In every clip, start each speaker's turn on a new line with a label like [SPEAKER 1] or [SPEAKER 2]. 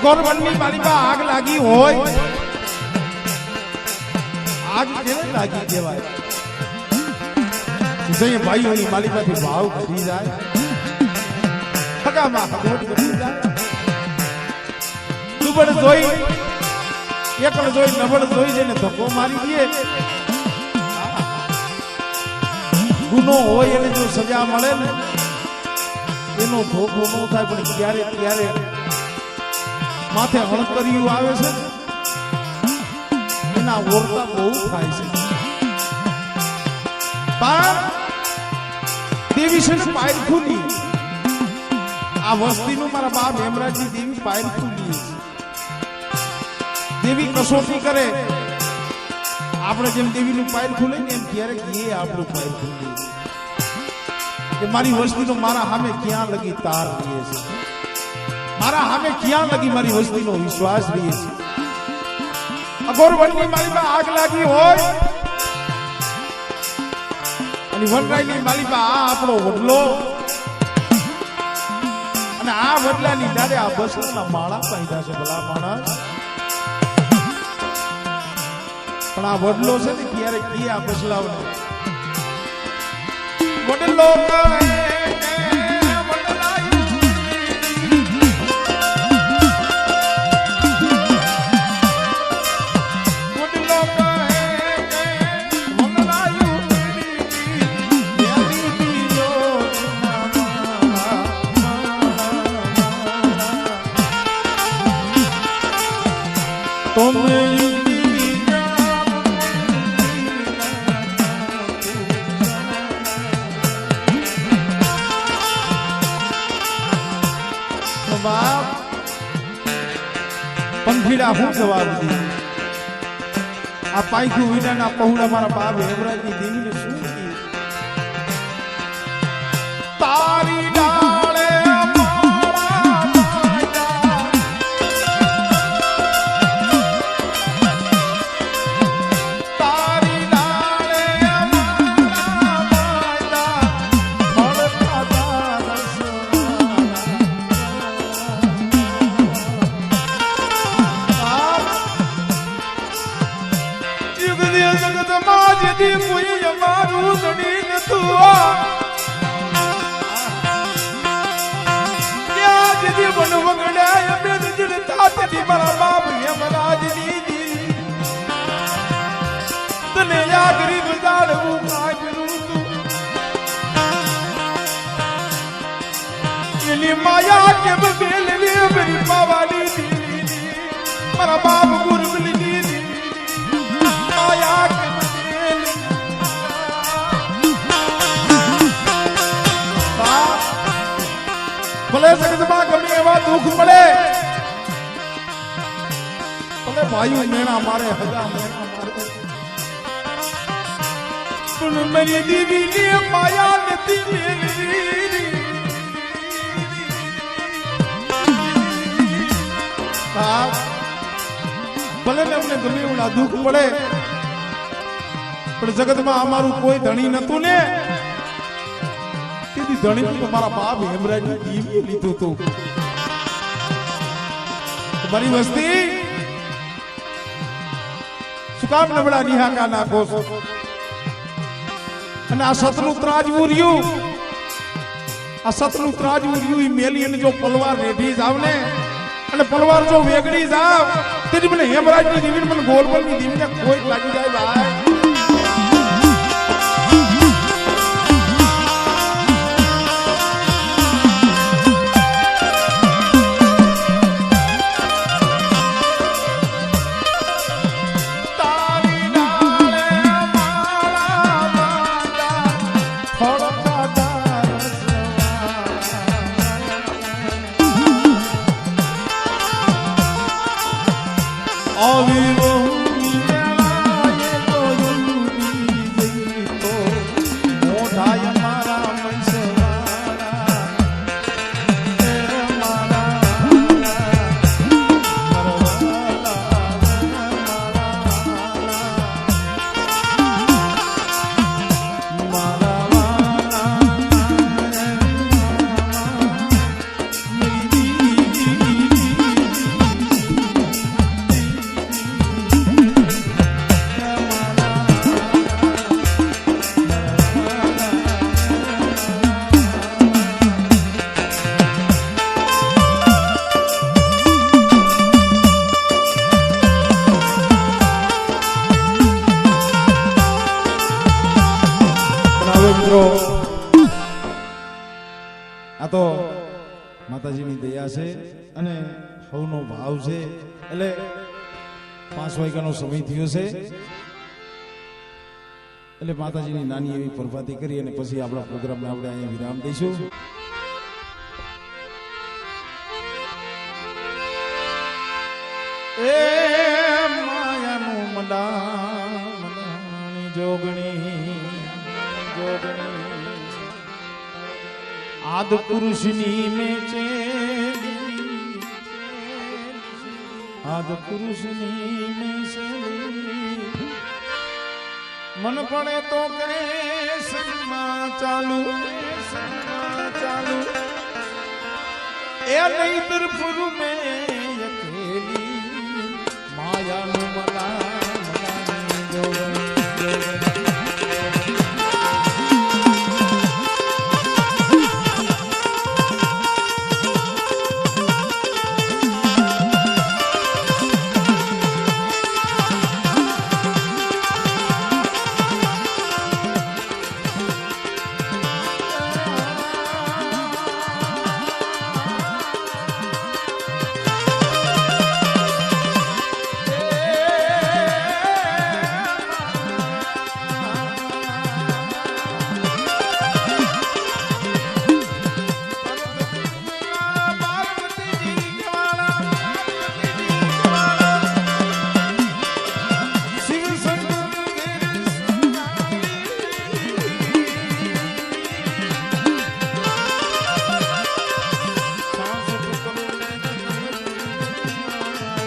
[SPEAKER 1] ગોરવણની માલિકા આગ લાગી હોય, આગ કેને લાગી કહેવાય? જે ભાઈઓની માલિકાથી ભાવ ઘટી જાય, હગામાં હગવટ ઘટી જાય, દુબળ જોઈ એકલ જોઈ નબળ જોઈ જઈને ધક્કો મારી દે. ગુનો હોય એને જો સજા મળે ને એનો ધોકો ન થાય, પણ ક્યારે ક્યારે માથે હળકરિયું આવે છે એના ઓરતા બહુ થાય છે. પણ દેવી છે ને પાયર ખુલી, આ વસ્તીનું મારા બાપ હેમરાજની દેવી પાયર ખુલી છે. દેવી કસોટી કરે, આપણે જેમ દેવીનું પાયર ખુલે ને એમ ક્યારેક એ આપણું પાયર ખુલી કે મારી વસ્તીનો મારા સામે ક્યાં લગી તાર રહે છે, મારા સામે ક્યાં લગી મારી વસ્તીનો વિશ્વાસ રહે છે. અગોરવનની માલિકા આગ લાગી હોય અને વનરાયની માલિકા આ આપણો વડલો, અને આ વડલાની ડાળે આ બસના માળા પાડ્યા છે. ભલા માણસ, પણ આ વડલો છે ને ક્યારે કી આ બસલાવને વડલો પંખીડા હું જવાબ દી, આ પાયખું વિનાના પહોળા મારા બાપ હેમરાજની દેવીને શું કી? તારી ડાળે મારા બાપ યમરાજની ભલે ભાઈઓ મેણા મારે હગા મેણા મારે પણ મારી દીવીની માયા નથી મેળવી ભલે ને અમને ગમે એવું દુઃખ પડે પણ જગતમાં અમારું કોઈ ધણી નતું ને તેથી ધણી તો મારા બાપ હેમરાજની દીવી લીધું હતું મારી વસ્તી શું કામ નબળા નિહાકા નાખો છો અને આ સતનું ત્રાજવું રહ્યું આ સતનું ત્રાજવું રહ્યું એ મેલી અને જો પલવાર રેઢી જાવ ને અને પલવાર જો વેગડી જાવ તેથી મને હેમરાજની દીવી મને ગોલબલની દીવીને કોઈ લાગી જાય ભાઈ આ તો માતાજીની દયા છે અને સૌનો ભાવ છે એટલે 5 વાગ્યાનો સમય થયો છે એટલે માતાજીની નાની એવી પ્રભાતી કરી અને પછી આપણા પ્રોગ્રામને આપણે અહીંયા વિરામ દઈશું એ માયાનું મડાની જોગણી આદ પુરુષની મેચે આદ પુરુષની મેચે મન પડે તો કરે સંગમાં ચાલુ એ નહીં તરફ મેં અકેલી માયાનું મલાની જોગણી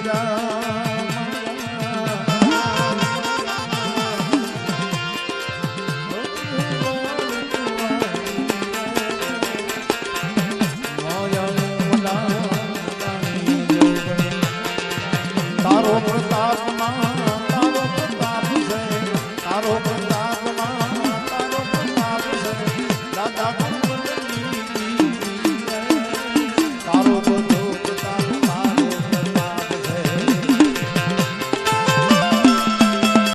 [SPEAKER 2] Yeah.